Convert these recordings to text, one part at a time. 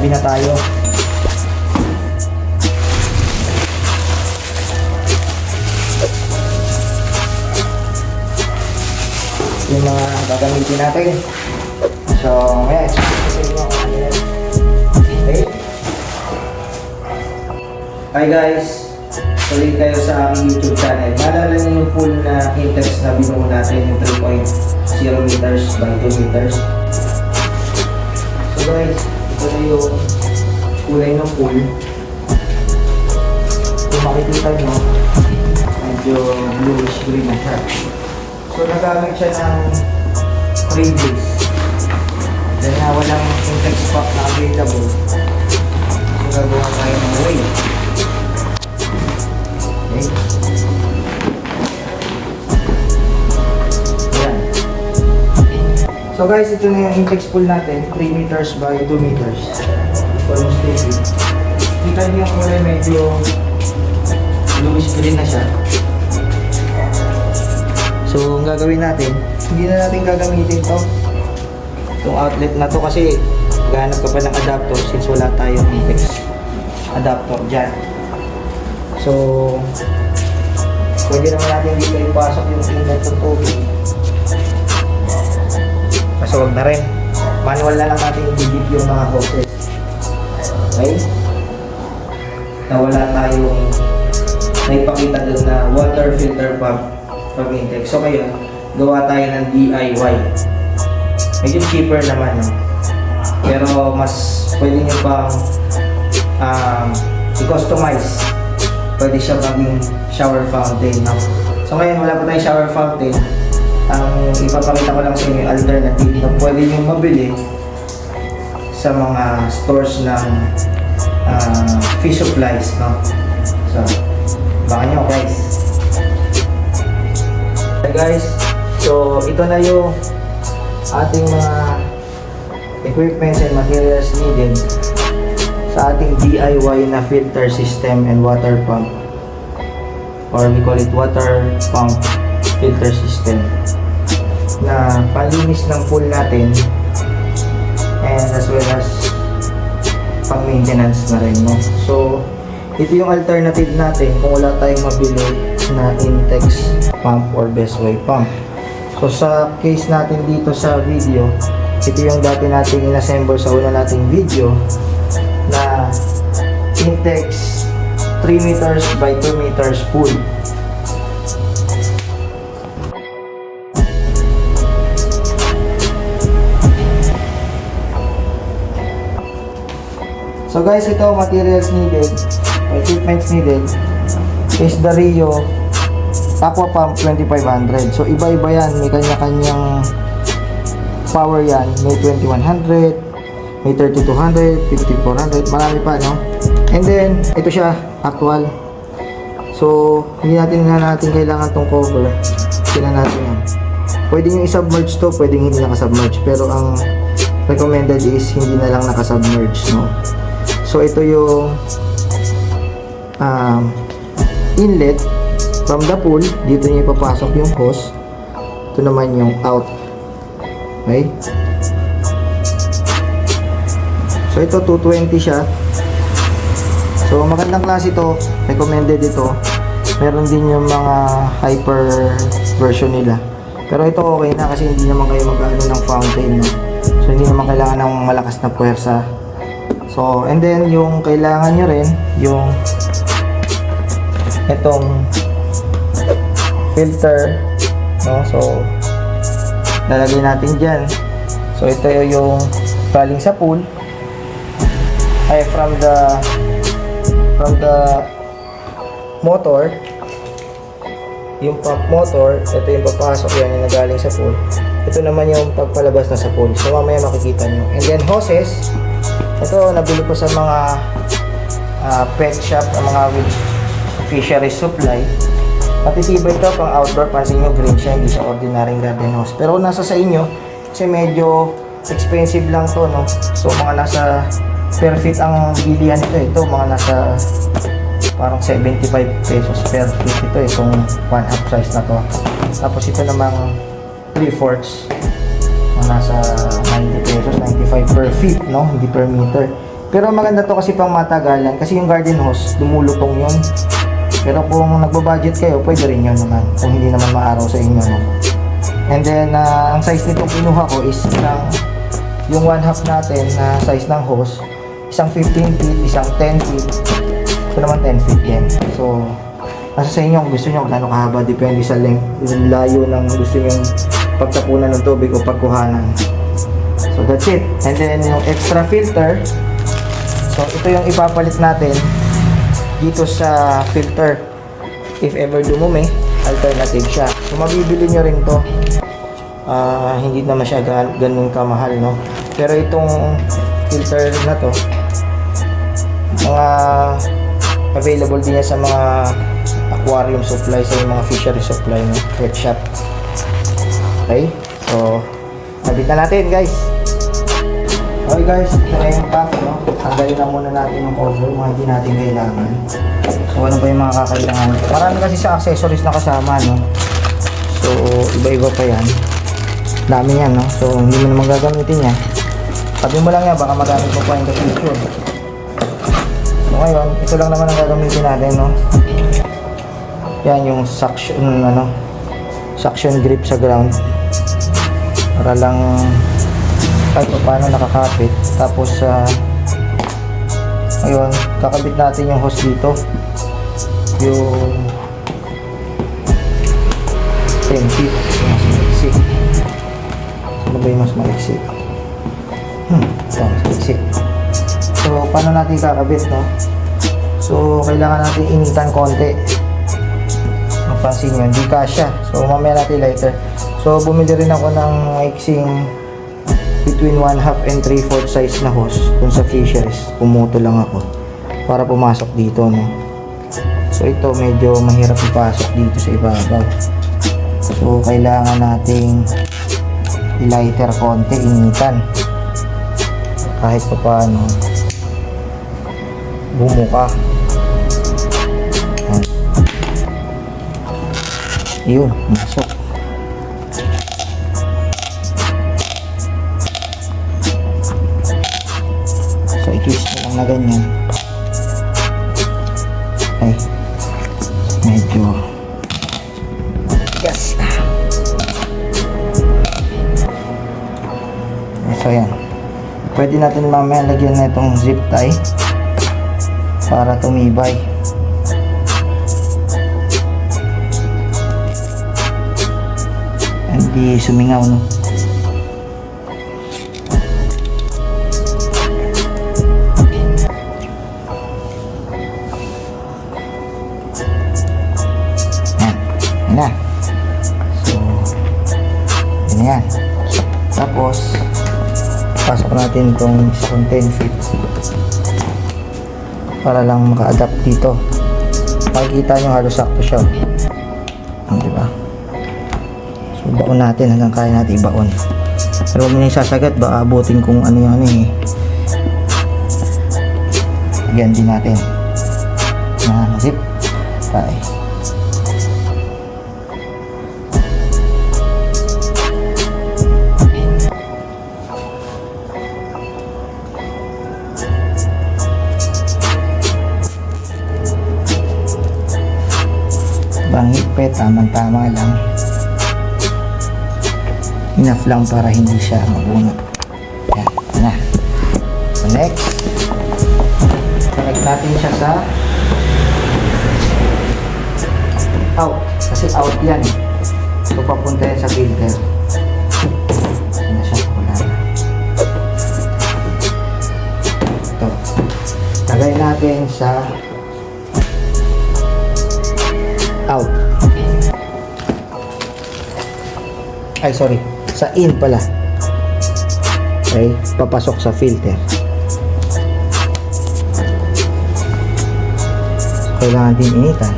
tabi na tayo. Yung mga gagamitin natin. So, ngayon, explain ko sa inyo kung ano yan. Okay? Hi guys! Tuloy kayo sa aming YouTube channel. Naalala niyo yung pool na Intex na binuo natin, yung 3.0 meters by 2 meters. So guys, ito na yung kulay ng pool. Kung makikita nyo, medyo bluish green na siya. So nagamit siya ng 3 days. Dahil na walang Intex pack na available. So gagawa tayo ng way. Okay. Ayan. So guys, ito na yung Intex pool natin, 3 meters by 2 meters. Almost 3 feet. Kita niyo yung kulay medyo bluish green na siya. So, ang gagawin natin, hindi na natin gagamitin to itong outlet na to kasi gahanap ka pa ng adapter since wala tayong Intex adapter dyan. So, pwede naman natin dito ipasok yung inlet ng tubig. Kasi wag na rin. Manual na lang natin i-dip yung mga hoses. Okay? Na wala tayong naipakita doon na water filter pump from Intex. So ngayon, gawa tayo ng DIY. Medyo cheaper naman, no? Pero mas pwede nyo pang i-customize. Pwede siya maging shower fountain, no? So ngayon, wala pa tayong shower fountain. Ang ipapakita ko lang sa inyo yung alternative na pwede nyo mabili sa mga stores ng fish supplies, no? So, baka nyo guys. Hey guys, so ito na yung ating mga equipments and materials needed sa ating DIY na filter system and water pump, or we call it water pump filter system, na panlinis ng pool natin and as well as pang maintenance na rin, no? So ito yung alternative natin kung wala tayong mabili na Intex pump or Bestway pump. So sa case natin dito sa video, ito yung dati nating inassemble sa una nating video na Intex 3 meters by 2 meters pool. So guys, ito materials needed, equipments needed is the Rio Aqua Pump 2500. So iba-iba yan, may kanya-kanyang power yan. May 2100, may 3200, 5400, marami pa, no? And then ito siya, actual. So hindi natin kailangan tong cover. Sila natin yan. Pwede nyo i-submerge to, pwede hindi naka-submerge, pero ang recommended is hindi na lang naka-submerge, no? So ito yung inlet from the pool. Dito niyo ipapasok yung hose. Ito naman yung out. Okay? So ito 220 siya. So magandang klase ito. Recommended ito. Meron din yung mga hyper version nila. Pero ito okay na kasi hindi naman kayo mag-ano ng fountain, no? So hindi naman kailangan ng malakas na puwersa. So and then yung kailangan nyo rin yung itong filter, no? So lalagay natin dyan. So ito yung galing sa pool ay from the motor, yung pump motor. Ito yung papasok yan, yung nagaling sa pool. Ito naman yung pagpalabas na sa pool. So mamaya makikita nyo. And then hoses, ito nabili ko sa mga pet shop, mga fisheries supply. Matitibay ito pang outdoor. Pansin nyo, green siya, hindi siya ordinaryong garden hose. Pero kung nasa sa inyo, kasi medyo expensive lang to, no? So mga nasa per feet ang bilihan nito. Ito mga nasa parang 75 pesos per feet ito, itong 1/2 size na to. Tapos ito namang 3/4, mga nasa 90 pesos, 95 per feet, no? Hindi per meter. Pero maganda to kasi pang matagalan. Kasi yung garden hose, lumulutong yun. Pero kung nagbabudget kayo, pwede rin yun naman. Kung hindi naman maaraw sa inyo, no? And then, ang size nitong kinuha ko is yung 1/2 natin na size ng hose. Isang 15 feet, isang 10 feet. Ito naman 10 feet din. So, nasa sa inyo kung gusto nyo kung gaano kahaba. Depende sa length, yung layo ng gusto nyo pagtapunan ng tubig o pagkuhanan. So, that's it. And then, yung extra filter. So, ito yung ipapalit natin dito sa filter. If ever dumumi, alternative siya. So, mabibili nyo rin to. Hindi naman siya ganun kamahal, no? Pero itong filter na to, mga available din yan sa mga aquarium supply, sa mga fishery supply, no? Pet shop. Okay? So, nabit na natin, guys. Okay, guys. Ito na yung pack, no? Tanggalin na muna natin yung cover, mga hindi natin kailangan. So, ano ba yung mga kakailangan? Marami kasi sa accessories na kasama, no? So, iba-iba pa yan. Dami yan, no? So, hindi mo naman gagamitin yan. Sabi mo lang yan, baka magamit mo pa in the future. So, ngayon, ito lang naman ang gagamitin natin, no? Yan, yung suction, suction grip sa ground. Para lang kahit paano nakakapit. Tapos, ngayon, kakabit natin yung hose dito. Yung 10 feet. Mas maiksi. Ano ba yung mas maiksi? Ito, mas maiksi. So, paano natin kakabit, no? So, kailangan natin initan konti. Mapansin nyo, hindi kasya. So, mamaya natin lighter. So, bumili rin ako ng maiksing between 1/2 and 3/4 size na hose dun sa fisheries. Pumuto lang ako para pumasok dito, no? So, ito medyo mahirap ipasok dito sa ibabaw. So, kailangan nating i-lighter konti, initan. Kahit pa paano bumuka. Yun, masok. So, i-twist mo lang na ganyan. Ay, medyo yes. So, yan. Pwede natin mamaya lagyan na itong zip tie para tumibay. Hindi sumingaw, no? Yan na. So, yan yan. Tapos, pasok natin itong isang 10 feet para lang maka-adapt dito. Makikita nyo halos sakto siya. Diba? So, baon natin hanggang kaya natin ibaon. Pero huwag nyo yung sasagat, baka abutin kung ano yung Again din natin. Zip. Bye. Higpit, tamang-tama lang. Enough lang para hindi siya mabunot. Yan, na. So next, connect natin siya sa out. Kasi out yan. So papunta yan sa filter. Yan na siya, wala na. Ito. Lagay natin sa out. Ay, sorry. Sa in pala. Okay. Papasok sa filter. Kailangan din initan.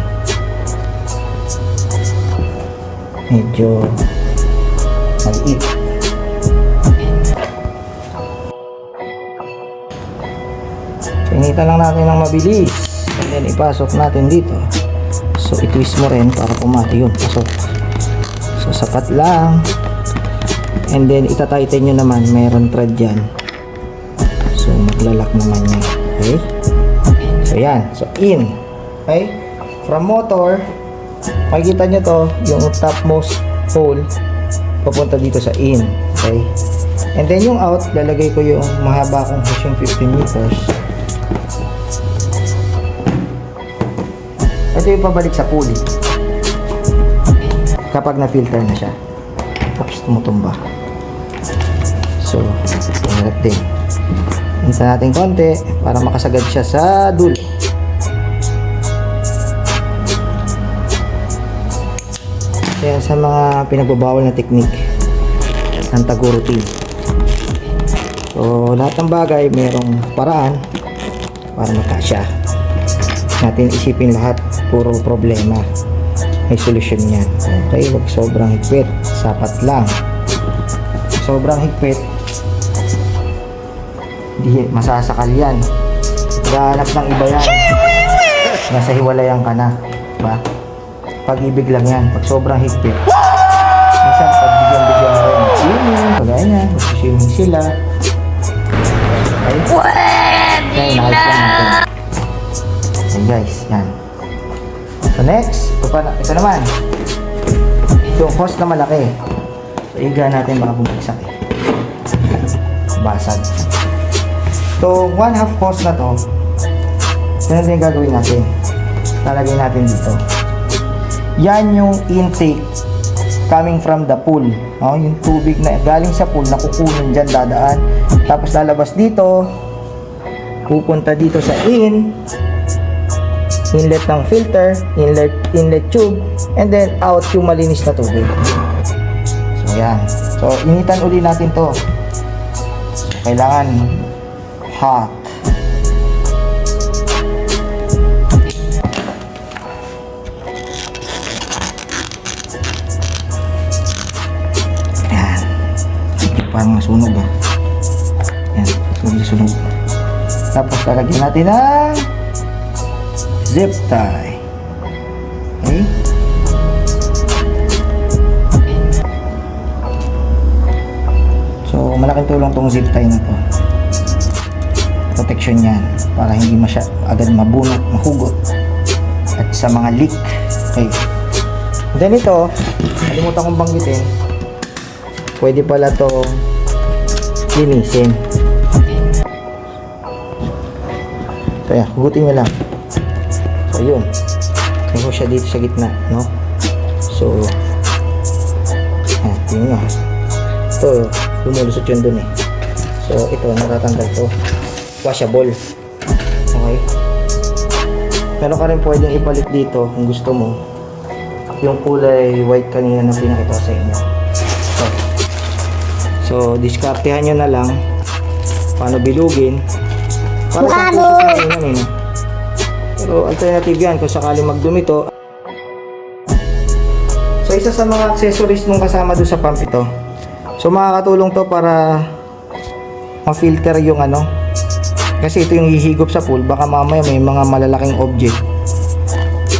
Medyo maliit. So, initan lang natin ng mabilis. And then, ipasok natin dito. So, i-twist mo rin para pumati yun. Pasok. So, sapat lang. And then, itatighten nyo naman. Mayroon thread dyan. So, maglalak naman niya. Okay? So yan. So in. Okay? From motor, makikita nyo to, yung topmost hole papunta dito sa in. Okay? And then yung out, lalagay ko yung mahaba kong hose, yung 15 meters. Ito yung pabalik sa pulley kapag na-filter na siya. Tapos tumutumba. So, ingat din. Insa natin konti para makasagad siya sa dulo. Kaya sa mga pinagbabawal na technique ng tago routine. So, lahat ng bagay mayroong paraan para magkasya. Natin isipin lahat, puro problema. May solusyon yan. Okay, wag sobrang higpit. Sapat lang. Sobrang higpit, di masasakal yan. Gahanap ng iba yan. Nasa hiwalayan ka na. Diba? Pag-ibig lang yan. Pag sobrang higpit, minsan pagbigyan-bigyan mo rin. Swimming, kagaya niya. Swimming sila. Okay, nakayos lang natin. Okay guys, yan. So next, ito naman. Yung hose na malaki. So iga natin baka bumagsak eh. Basag. So 1/2 hose na to. Ganun din gagawin natin. Lalagay natin dito. Yan yung intake coming from the pool. Yung tubig na galing sa pool na kukunin dyan, dadaan. Tapos lalabas dito. Pupunta dito sa inlet ng filter, inlet tube, and then out yung malinis na tubig. So yan. So initan uli natin to. So, kailangan hot. Yan. Parang nasunog ah. Yan. Sunog. Tapos lalagyan natin ng zip tie. Okay? So, malaking tulong tong zip tie na to. Protection yan para hindi agad mabunot, mahugot at sa mga leak. Okay. Then ito, kalimutan kong banggitin, pwede pala to linisin. So, yan, hugutin nyo lang. So, yun. Tingnan ko siya dito sa gitna, no? So, tingnan nyo. Ito, lumulusot yun dun eh. So, ito, natatanggal to. Washable. Okay? Pero ka rin pwedeng ipalit dito kung gusto mo. Yung kulay white kanina na pinakita sa inyo. So, diskartehan nyo na lang paano bilugin. Para sa kung pero alternative yan kung sakaling magdumi to. So isa sa mga accessories nung kasama doon sa pump ito. So makakatulong to para ma-filter yung kasi ito yung hihigop sa pool. Baka mamaya may mga malalaking object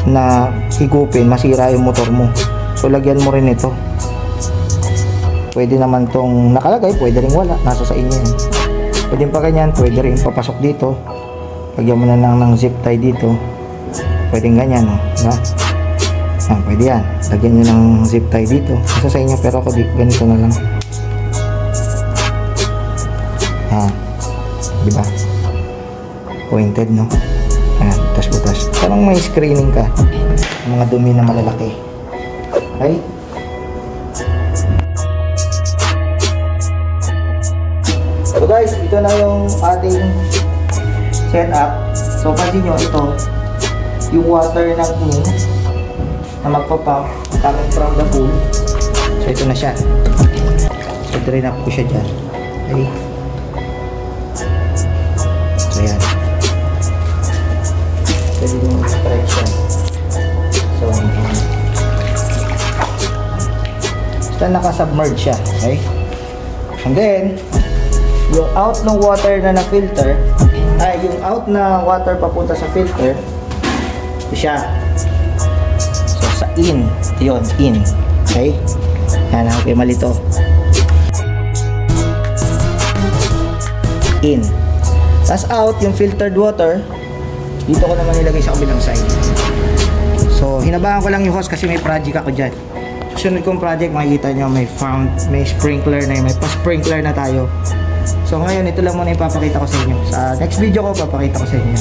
na higupin, masira yung motor mo. So lagyan mo rin ito. Pwede naman tong nakalagay, pwede rin wala, nasa sa inyo yan. Pwede pa ganyan, pwede rin papasok dito. Lagyan mo na lang ng zip tie dito. Pwedeng ganyan, no? Diba? Yan, pwede yan. Lagyan nyo ng zip tie dito. Nasa sa inyo, pero ako ganito na lang. Yan. Diba? Pointed, no? Yan, butas-butas. Parang may screening ka. Mga dumi na malalaki. Okay? So guys, ito na yung ating setup. So pansin nyo, ito yung water ng in na magpapump coming from the pool. So ito na siya. So drain up ko siya dyan. Okay. So yan. Pwede yung stretch yan. So basta naka-submerge siya. Okay. And then yung out ng water na na-filter, yung out na water papunta sa filter, ito siya. So sa in, yun, in. Okay? Yan, okay, mali to. In. Tapos out, yung filtered water, dito ko naman nilagay sa kabilang side. So, hinabahan ko lang yung hose kasi may project ako dyan. Sunod kong project, makikita nyo may sprinkler na yun, may pa-sprinkler na tayo. So, ngayon, ito lang muna yung papakita ko sa inyo. Sa next video ko, papakita ko sa inyo.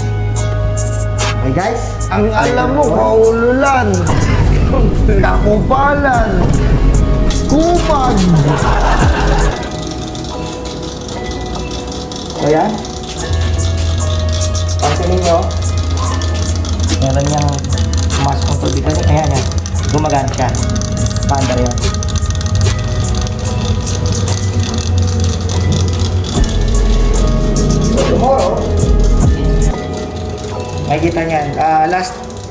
Okay guys? Ang alam mo, kaululan, kakupalan, kupag. So yan. Pansinin nyo. Meron niyang pumasok ng tubig. Ayan yan. Gumagana siya. Paandar yan. So tomorrow, makikita niyan.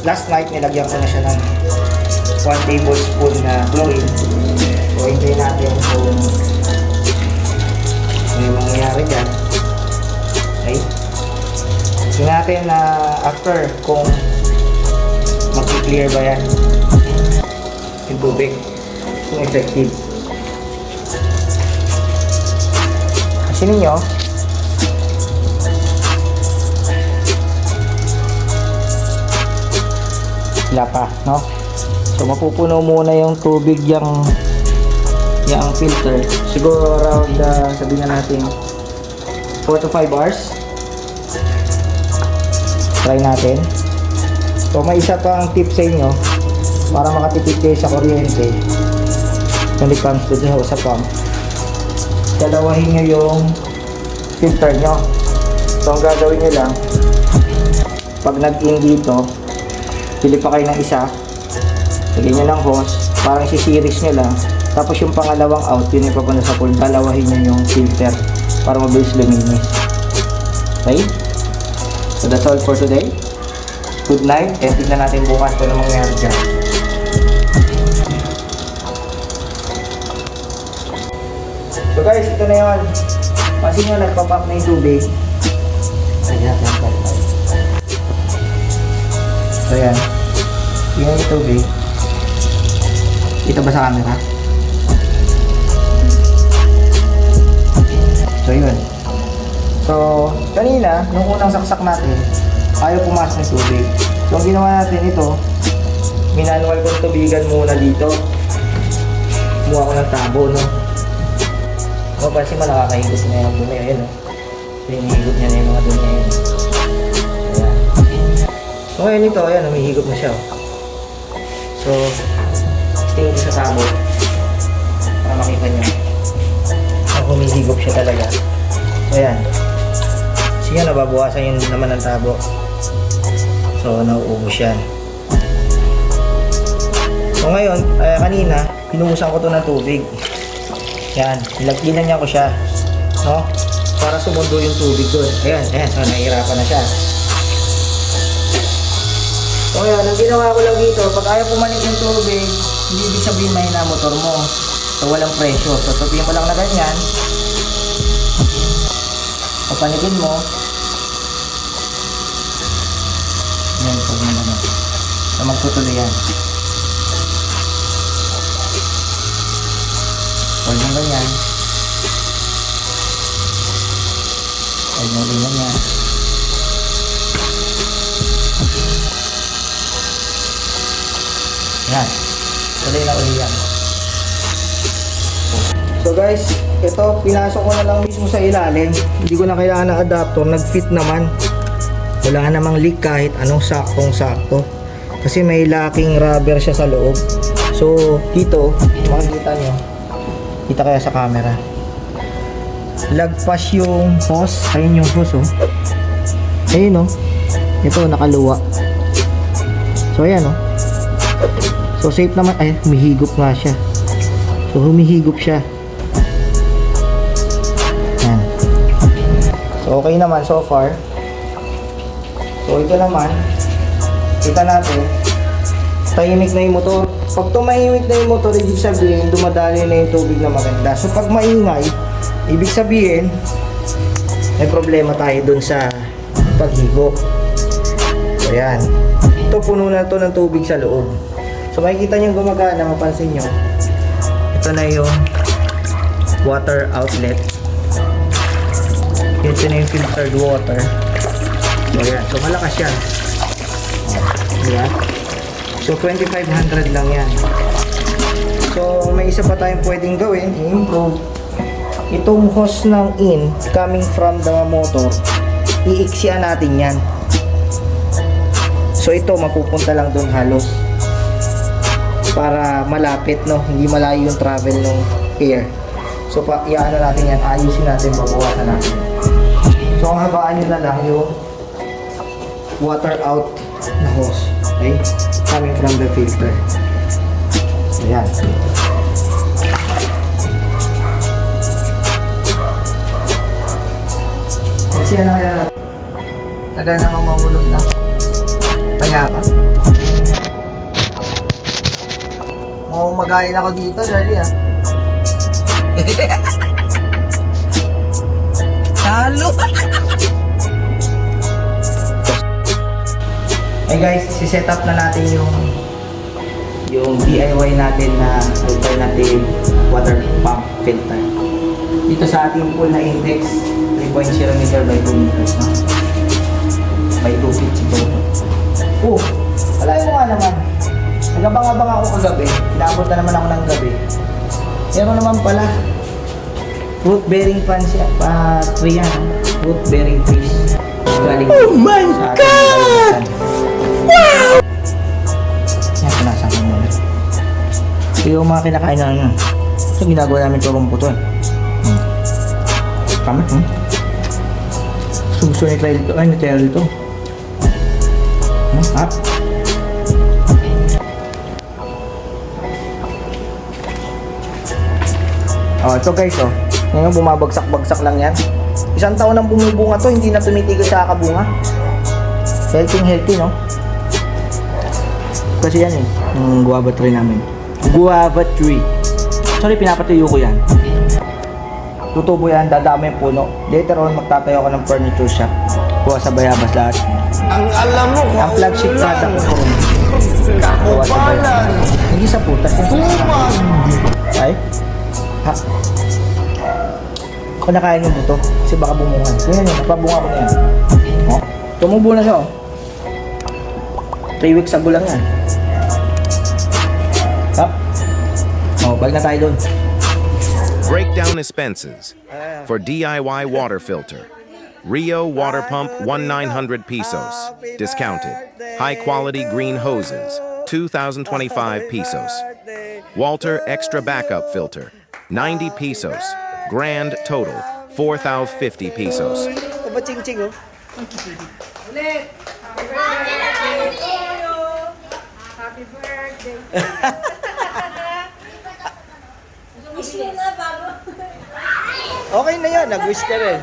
Last night nilagyan ko na siya ng 1 tablespoon na chlorine. So hintayin natin kung may mangyayari dyan. Okay? Tingnan natin na after kung mag-clear ba yan yung tubig, kung effective. Kasi ninyo, wala pa, no? So mapupuno muna yung tubig yung filter. Siguro around sabihin na natin 4 to 5 hours. Try natin. So may isa pang tip sa inyo para makatipid kayo sa kuryente when it comes to sa pump. Dalawahin nyo yung filter nyo. So ang gagawin nyo lang, pag nag-in dito, pili pa kayo ng isa, lagyan nyo ng hose, parang sisiris nyo lang, tapos yung pangalawang out, yun yung papunta sa pool, dalawahin nyo yung filter para mabilis luminis. Okay? So that's all for today. Good night, and tignan natin bukas kung ano mangyayari dyan. So guys, ito na yun. Pansin nyo, nagpapump na yung tubig. Ayan, so yan. Tingnan yung tubig. Kita ba sa camera? So yun. So kanina, nung unang saksak natin, ayaw pumasok ng tubig. So ang ginawa natin ito, minanual kong tubigan muna dito. Kumuha ko ng tabo, no? Mapansin mo, nakakahigot na yung dumi. Ayan, no? So hinihigot niya na yung mga dumi. Ayan. So ngayon ito, ayan, humihigop na siya. So, tingin ko sa tabo para makita nyo. Humihigop siya talaga. So ayan. Siya nababawasan yung naman ng tabo. So nauubos yan. So ngayon, kanina, pinuhusan ko to ng tubig. Yan, ginanyan ko siya. No? Para sumundo yung tubig doon. Ayan, ayan. So nahihirapan na siya. So ayan, ang ginawa ko lang dito, pag ayaw pumanik yung tubig, hindi ibig sabihin mahina motor mo. So walang presyo. So tupiin mo lang na ganyan. Papanigin mo. Yan, pag mo naman. So magtutuloy yan. Huwag mo ganyan. Huwag mo ganyan yan. Yan. Tuloy na uli yan. So guys, ito pinasok ko na lang mismo sa ilalim. Hindi ko na kailangan ng adapter, nag-fit naman. Wala namang leak kahit anong saktong-sakto. Kasi may locking rubber siya sa loob. So dito, makikita nyo. Kita kaya sa camera. Lagpas yung hose. Ayun yung hose, oh. Ayun, oh. Ito, nakaluwa. So ayan, oh. So safe naman. Ay, humihigop nga siya. So humihigop siya. Yan. So okay naman so far. So ito naman, kita natin, tahimik na yung motor. Pag tumahimik na yung motor, ibig sabihin dumadali na yung tubig na maganda. So pag maingay, ibig sabihin may problema tayo dun sa paghigop. So yan. Ito, puno na to ng tubig sa loob. So makikita nyo gumagana, mapansin nyo. Ito na yung water outlet. Ito na yung filtered water. So, ayan. So, malakas yan. Ayan. So, 2,500 lang yan. So, may isa pa tayong pwedeng gawin, i-improve. Itong hose ng in, coming from the motor, iiksian natin yan. So, ito, mapupunta lang doon halos. Para malapit, no? Hindi malayo yung travel ng air. So, iano natin yan, ayusin natin, babawasan natin. So, ang habaan nyo na lang yung water out na hose. Okay? Coming from the filter. Ayan. Kasi ano kaya natin? Tagal na mamahulog na. Kaya ka? Magain ako dito, Charlie ah. Talo! Hey guys, si-set up na natin yung DIY natin na alternative water pump filter. Dito sa ating pool na index, 3.0 meter by 2 meters. No? By 2 feet siguro. Oh, alayin mo nga naman. Nagabang-abang ako kagabi. Inaabot na naman ako ng gabi. Meron naman pala. Fruit bearing pan siya. Tree yan. Fruit bearing trees. Galing oh my God! Wow! Yan, panasan ko muna. Ito yung mga kinakain na ano. Ito ginagawa namin turong puto. Tama, Suso ni trail ito. Ay, ni trail ito. Hap. Oh, ito guys, oh. Ngayon, bumabagsak-bagsak lang yan. Isang taon nang bumubunga to, hindi na tumitigil sa kabunga. Healthy, no? Kasi yan eh, yung guava tree namin. Guava tree. Sorry, pinapatuyo ko yan. Tutubo yan, dadami yung puno. Later on, magtatayo ako ng furniture shop. Kuha sa bayabas lahat. Ang alam mo, Ang flagship product ko rin. Kakupalan. Hindi sa putas. Kumag. Ay? Ha? Kung nakain yung buto, kasi baka bumungan. Ganyan yun, napabunga ko na yan. Oh, tumubo na siya, oh. 3 weeks ago lang yan. Ha? Oh, balik na tayo doon. Breakdown expenses for DIY water filter. Rio water pump 1,900 pesos, discounted. High quality green hoses, 2,025 pesos. Walter extra backup filter, 90 pesos. Grand total, 4,050 pesos. Aba ching-ching, oh. Ulit! Happy birthday to you! Happy birthday! Wish mo na bago. Okay na yan, nag-wish ka rin.